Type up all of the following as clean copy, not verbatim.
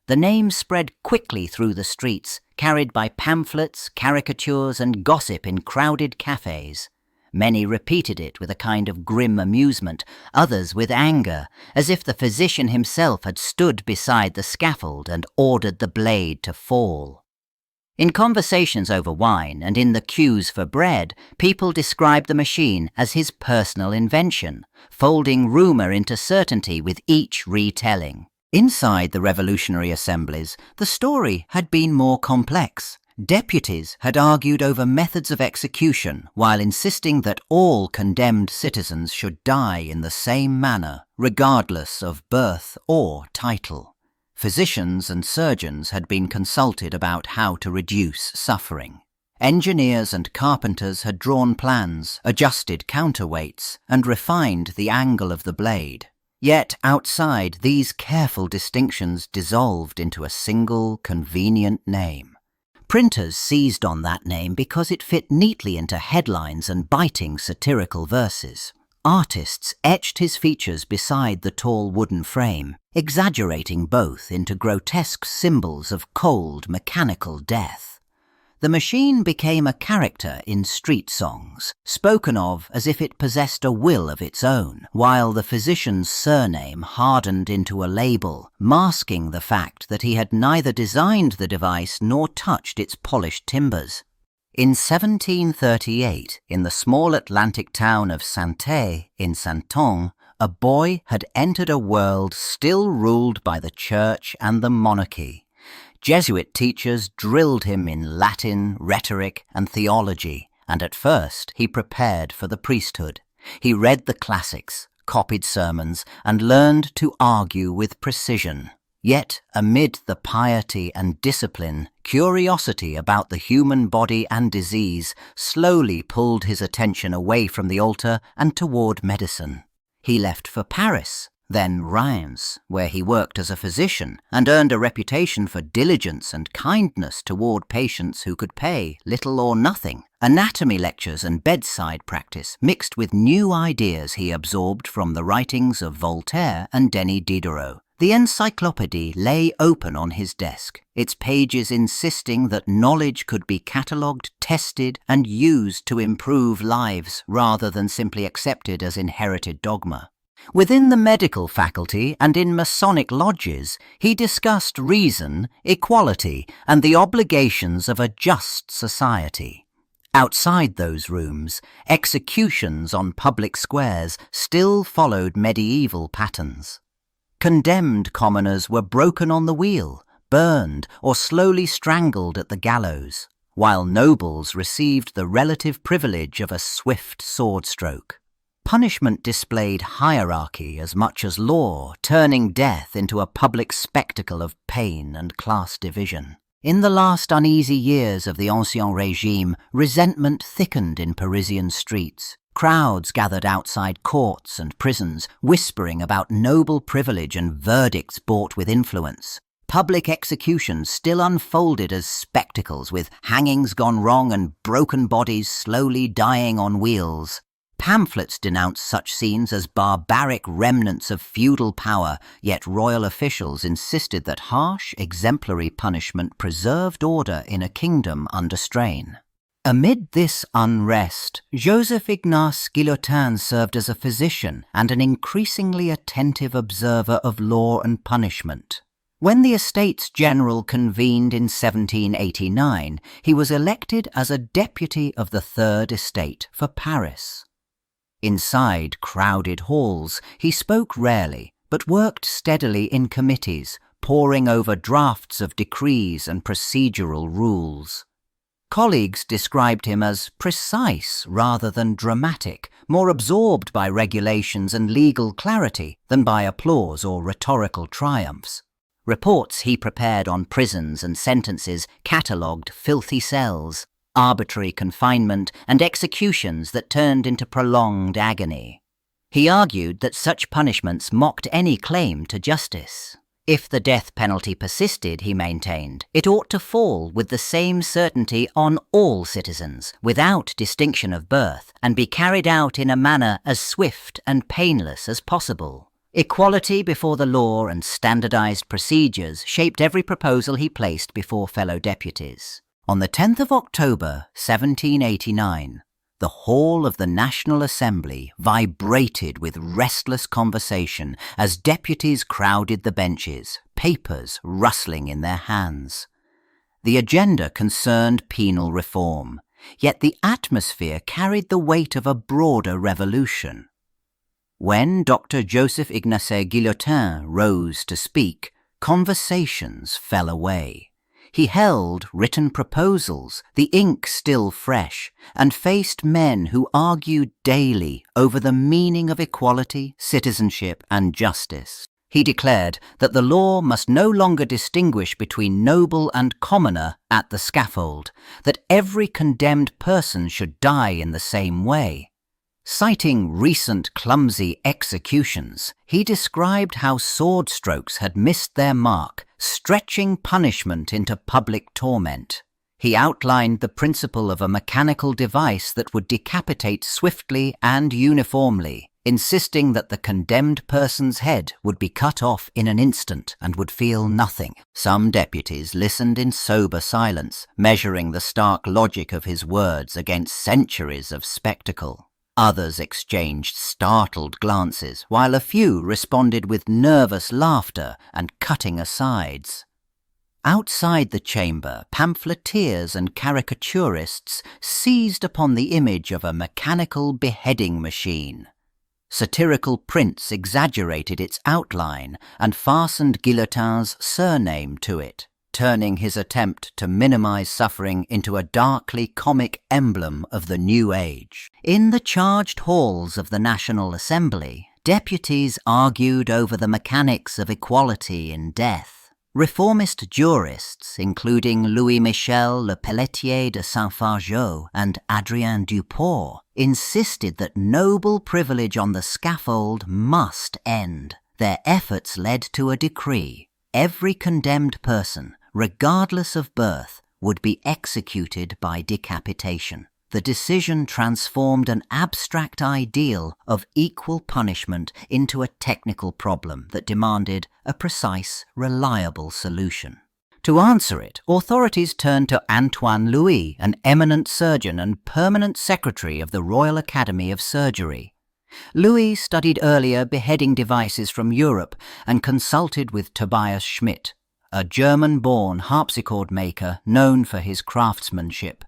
The name spread quickly through the streets, carried by pamphlets, caricatures, and gossip in crowded cafes. Many repeated it with a kind of grim amusement, others with anger, as if the physician himself had stood beside the scaffold and ordered the blade to fall. In conversations over wine and in the queues for bread, people described the machine as his personal invention, folding rumour into certainty with each retelling. Inside the revolutionary assemblies, the story had been more complex. Deputies had argued over methods of execution while insisting that all condemned citizens should die in the same manner, regardless of birth or title. Physicians and surgeons had been consulted about how to reduce suffering. Engineers and carpenters had drawn plans, adjusted counterweights, and refined the angle of the blade. Yet outside, these careful distinctions dissolved into a single, convenient name. Printers seized on that name because it fit neatly into headlines and biting satirical verses. Artists etched his features beside the tall wooden frame, exaggerating both into grotesque symbols of cold, mechanical death. The machine became a character in street songs, spoken of as if it possessed a will of its own, while the physician's surname hardened into a label, masking the fact that he had neither designed the device nor touched its polished timbers. In 1738, in the small Atlantic town of Saintes in Santon, a boy had entered a world still ruled by the church and the monarchy. Jesuit teachers drilled him in Latin, rhetoric, and theology, and at first he prepared for the priesthood. He read the classics, copied sermons, and learned to argue with precision. Yet, amid the piety and discipline, curiosity about the human body and disease slowly pulled his attention away from the altar and toward medicine. He left for Paris, then Reims, where he worked as a physician and earned a reputation for diligence and kindness toward patients who could pay little or nothing. Anatomy lectures and bedside practice mixed with new ideas he absorbed from the writings of Voltaire and Denis Diderot. The encyclopédie lay open on his desk, its pages insisting that knowledge could be catalogued, tested, and used to improve lives rather than simply accepted as inherited dogma. Within the medical faculty and in Masonic lodges, he discussed reason, equality, and the obligations of a just society. Outside those rooms, executions on public squares still followed medieval patterns. Condemned commoners were broken on the wheel, burned, or slowly strangled at the gallows, while nobles received the relative privilege of a swift sword stroke. Punishment displayed hierarchy as much as law, turning death into a public spectacle of pain and class division. In the last uneasy years of the Ancien Régime, resentment thickened in Parisian streets. Crowds gathered outside courts and prisons, whispering about noble privilege and verdicts bought with influence. Public executions still unfolded as spectacles, with hangings gone wrong and broken bodies slowly dying on wheels. Pamphlets denounced such scenes as barbaric remnants of feudal power, yet royal officials insisted that harsh, exemplary punishment preserved order in a kingdom under strain. Amid this unrest, Joseph-Ignace Guillotin served as a physician and an increasingly attentive observer of law and punishment. When the Estates General convened in 1789, he was elected as a deputy of the Third Estate for Paris. Inside crowded halls, he spoke rarely, but worked steadily in committees, poring over drafts of decrees and procedural rules. Colleagues described him as precise rather than dramatic, more absorbed by regulations and legal clarity than by applause or rhetorical triumphs. Reports he prepared on prisons and sentences catalogued filthy cells, arbitrary confinement, and executions that turned into prolonged agony. He argued that such punishments mocked any claim to justice. If the death penalty persisted, he maintained, it ought to fall with the same certainty on all citizens, without distinction of birth, and be carried out in a manner as swift and painless as possible. Equality before the law and standardized procedures shaped every proposal he placed before fellow deputies. On the 10th of October, 1789, the hall of the National Assembly vibrated with restless conversation as deputies crowded the benches, papers rustling in their hands. The agenda concerned penal reform, yet the atmosphere carried the weight of a broader revolution. When Dr. Joseph-Ignace Guillotin rose to speak, conversations fell away. He held written proposals, the ink still fresh, and faced men who argued daily over the meaning of equality, citizenship, and justice. He declared that the law must no longer distinguish between noble and commoner at the scaffold, that every condemned person should die in the same way. Citing recent clumsy executions, he described how sword strokes had missed their mark, stretching punishment into public torment. He outlined the principle of a mechanical device that would decapitate swiftly and uniformly, insisting that the condemned person's head would be cut off in an instant and would feel nothing. Some deputies listened in sober silence, measuring the stark logic of his words against centuries of spectacle. Others exchanged startled glances, while a few responded with nervous laughter and cutting asides. Outside the chamber, pamphleteers and caricaturists seized upon the image of a mechanical beheading machine. Satirical prints exaggerated its outline and fastened Guillotin's surname to it, turning his attempt to minimize suffering into a darkly comic emblem of the new age. In the charged halls of the National Assembly, deputies argued over the mechanics of equality in death. Reformist jurists, including Louis-Michel Le Pelletier de Saint-Fargeau and Adrien Duport, insisted that noble privilege on the scaffold must end. Their efforts led to a decree. Every condemned person, regardless of birth, would be executed by decapitation. The decision transformed an abstract ideal of equal punishment into a technical problem that demanded a precise, reliable solution. To answer it, authorities turned to Antoine Louis, an eminent surgeon and permanent secretary of the Royal Academy of Surgery. Louis studied earlier beheading devices from Europe and consulted with Tobias Schmidt, a German-born harpsichord maker known for his craftsmanship.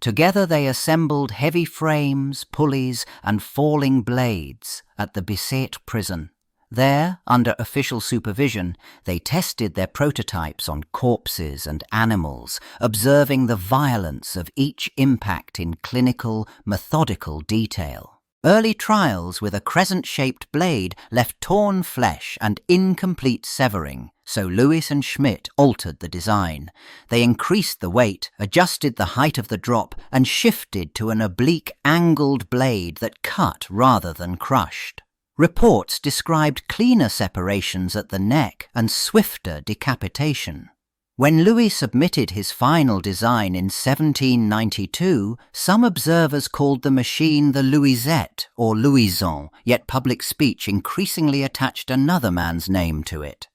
Together they assembled heavy frames, pulleys, and falling blades at the Bicêtre prison. There, under official supervision, they tested their prototypes on corpses and animals, observing the violence of each impact in clinical, methodical detail. Early trials with a crescent-shaped blade left torn flesh and incomplete severing, so Louis and Schmidt altered the design. They increased the weight, adjusted the height of the drop, and shifted to an oblique, angled blade that cut rather than crushed. Reports described cleaner separations at the neck and swifter decapitation. When Louis submitted his final design in 1792, some observers called the machine the Louisette or Louison, yet public speech increasingly attached another man's name to it.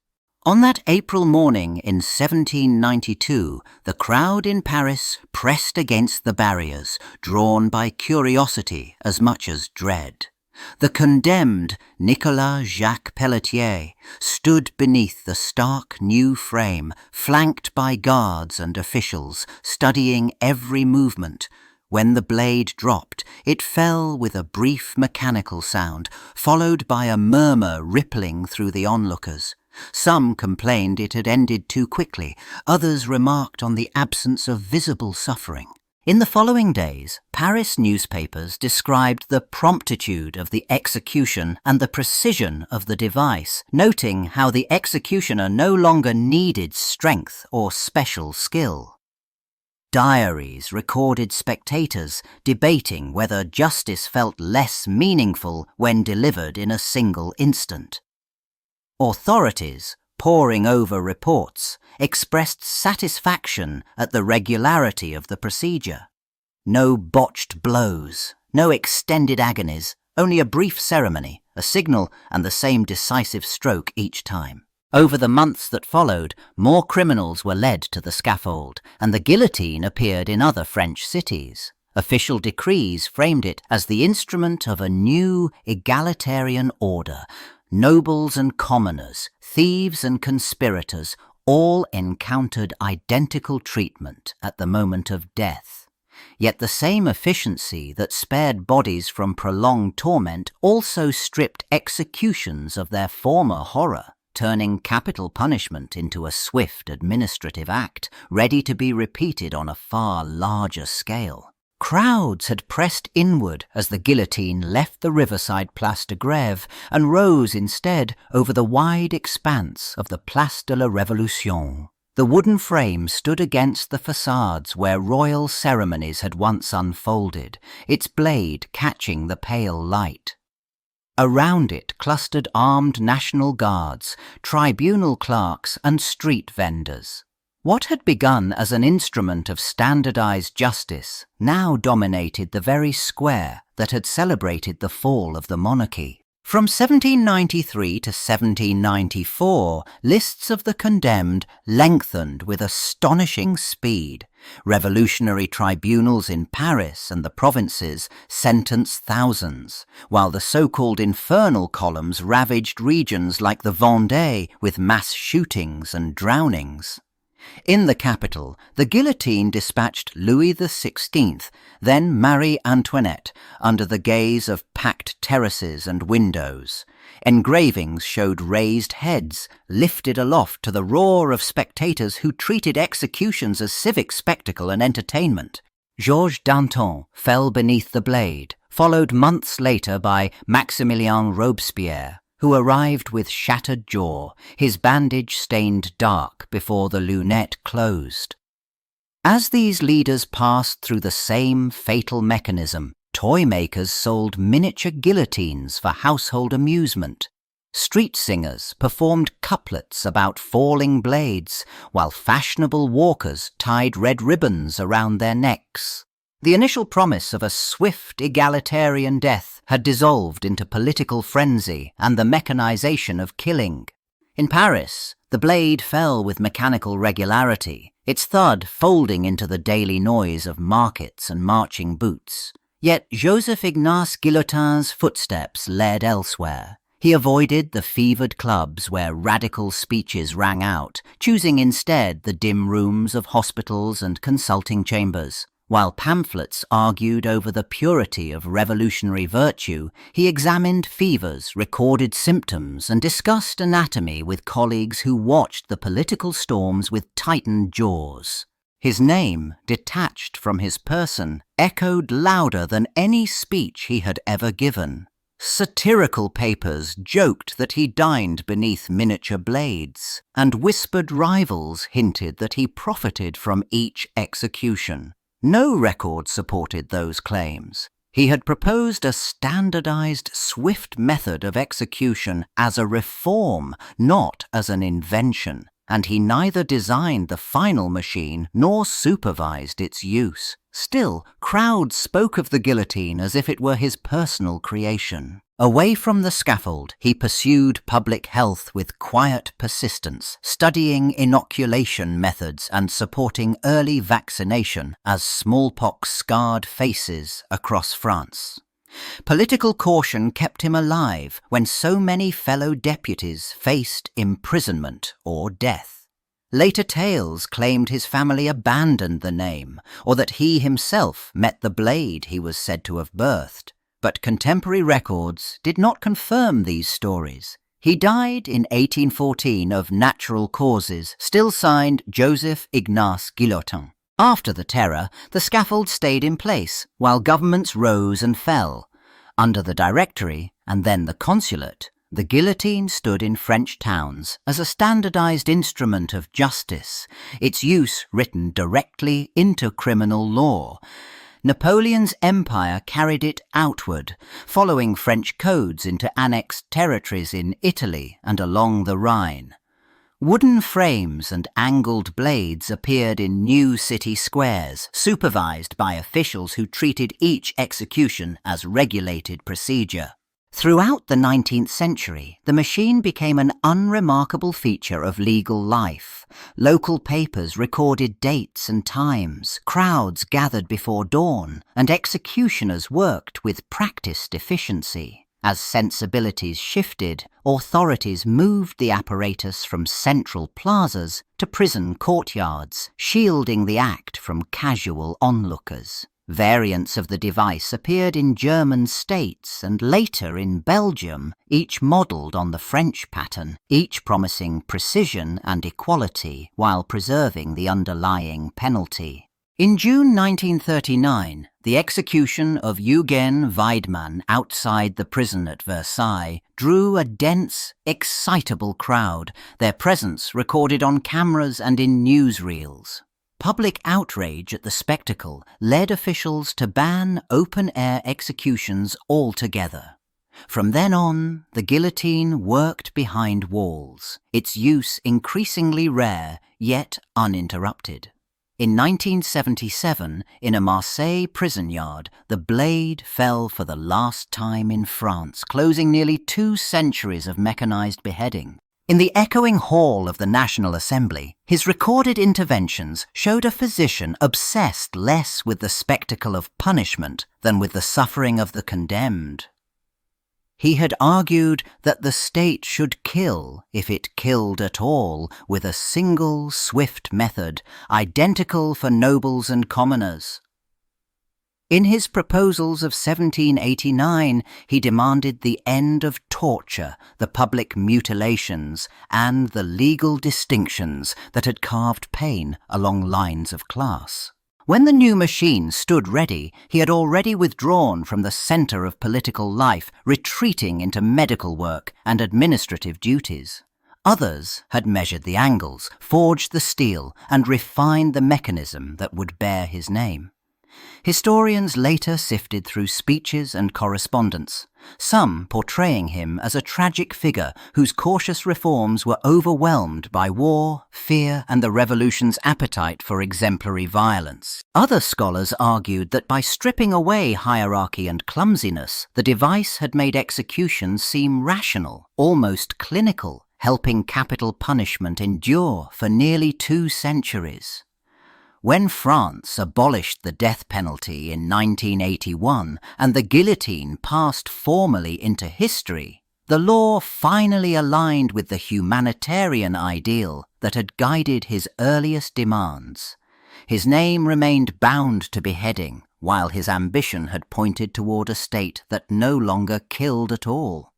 On that April morning in 1792, the crowd in Paris pressed against the barriers, drawn by curiosity as much as dread. The condemned Nicolas Jacques Pelletier stood beneath the stark new frame, flanked by guards and officials, studying every movement. When the blade dropped, it fell with a brief mechanical sound, followed by a murmur rippling through the onlookers. Some complained it had ended too quickly, others remarked on the absence of visible suffering. In the following days, Paris newspapers described the promptitude of the execution and the precision of the device, noting how the executioner no longer needed strength or special skill. Diaries recorded spectators debating whether justice felt less meaningful when delivered in a single instant. Authorities, poring over reports, expressed satisfaction at the regularity of the procedure. No botched blows, no extended agonies, only a brief ceremony, a signal and the same decisive stroke each time. Over the months that followed, more criminals were led to the scaffold, and the guillotine appeared in other French cities. Official decrees framed it as the instrument of a new egalitarian order. Nobles and commoners, thieves and conspirators, all encountered identical treatment at the moment of death. Yet the same efficiency that spared bodies from prolonged torment also stripped executions of their former horror, turning capital punishment into a swift administrative act, ready to be repeated on a far larger scale. Crowds had pressed inward as the guillotine left the riverside Place de Grève and rose instead over the wide expanse of the Place de la Révolution. The wooden frame stood against the facades where royal ceremonies had once unfolded, its blade catching the pale light. Around it clustered armed National Guards, tribunal clerks and street vendors. What had begun as an instrument of standardized justice now dominated the very square that had celebrated the fall of the monarchy. From 1793 to 1794, lists of the condemned lengthened with astonishing speed. Revolutionary tribunals in Paris and the provinces sentenced thousands, while the so-called infernal columns ravaged regions like the Vendée with mass shootings and drownings. In the capital, the guillotine dispatched Louis XVI, then Marie Antoinette, under the gaze of packed terraces and windows. Engravings showed raised heads, lifted aloft to the roar of spectators who treated executions as civic spectacle and entertainment. Georges Danton fell beneath the blade, followed months later by Maximilien Robespierre, who arrived with shattered jaw, his bandage stained dark before the lunette closed. As these leaders passed through the same fatal mechanism, toy makers sold miniature guillotines for household amusement. Street singers performed couplets about falling blades, while fashionable walkers tied red ribbons around their necks. The initial promise of a swift egalitarian death had dissolved into political frenzy and the mechanization of killing. In Paris, the blade fell with mechanical regularity, its thud folding into the daily noise of markets and marching boots. Yet Joseph-Ignace Guillotin's footsteps led elsewhere. He avoided the fevered clubs where radical speeches rang out, choosing instead the dim rooms of hospitals and consulting chambers. While pamphlets argued over the purity of revolutionary virtue, he examined fevers, recorded symptoms, and discussed anatomy with colleagues who watched the political storms with tightened jaws. His name, detached from his person, echoed louder than any speech he had ever given. Satirical papers joked that he dined beneath miniature blades, and whispered rivals hinted that he profited from each execution. No record supported those claims. He had proposed a standardized, swift method of execution as a reform, not as an invention, and he neither designed the final machine nor supervised its use. Still, crowds spoke of the guillotine as if it were his personal creation. Away from the scaffold, he pursued public health with quiet persistence, studying inoculation methods and supporting early vaccination as smallpox scarred faces across France. Political caution kept him alive when so many fellow deputies faced imprisonment or death. Later tales claimed his family abandoned the name, or that he himself met the blade he was said to have birthed. But contemporary records did not confirm these stories. He died in 1814 of natural causes, still signed Joseph-Ignace Guillotin. After the Terror, the scaffold stayed in place, while governments rose and fell. Under the Directory, and then the Consulate, the guillotine stood in French towns as a standardized instrument of justice, its use written directly into criminal law. Napoleon's empire carried it outward, following French codes into annexed territories in Italy and along the Rhine. Wooden frames and angled blades appeared in new city squares, supervised by officials who treated each execution as regulated procedure. Throughout the 19th century, the machine became an unremarkable feature of legal life. Local papers recorded dates and times, crowds gathered before dawn, and executioners worked with practiced efficiency. As sensibilities shifted, authorities moved the apparatus from central plazas to prison courtyards, shielding the act from casual onlookers. Variants of the device appeared in German states and later in Belgium, each modelled on the French pattern, each promising precision and equality while preserving the underlying penalty. In June 1939, the execution of Eugen Weidmann outside the prison at Versailles drew a dense, excitable crowd, their presence recorded on cameras and in newsreels. Public outrage at the spectacle led officials to ban open-air executions altogether. From then on, the guillotine worked behind walls, its use increasingly rare, yet uninterrupted. In 1977, in a Marseille prison yard, the blade fell for the last time in France, closing nearly 2 centuries of mechanized beheading. In the echoing hall of the National Assembly, his recorded interventions showed a physician obsessed less with the spectacle of punishment than with the suffering of the condemned. He had argued that the state should kill, if it killed at all, with a single swift method, identical for nobles and commoners. In his proposals of 1789, he demanded the end of torture, the public mutilations, and the legal distinctions that had carved pain along lines of class. When the new machine stood ready, he had already withdrawn from the centre of political life, retreating into medical work and administrative duties. Others had measured the angles, forged the steel, and refined the mechanism that would bear his name. Historians later sifted through speeches and correspondence, some portraying him as a tragic figure whose cautious reforms were overwhelmed by war, fear, and the revolution's appetite for exemplary violence. Other scholars argued that by stripping away hierarchy and clumsiness, the device had made execution seem rational, almost clinical, helping capital punishment endure for nearly 2 centuries. When France abolished the death penalty in 1981 and the guillotine passed formally into history, the law finally aligned with the humanitarian ideal that had guided his earliest demands. His name remained bound to beheading, while his ambition had pointed toward a state that no longer killed at all.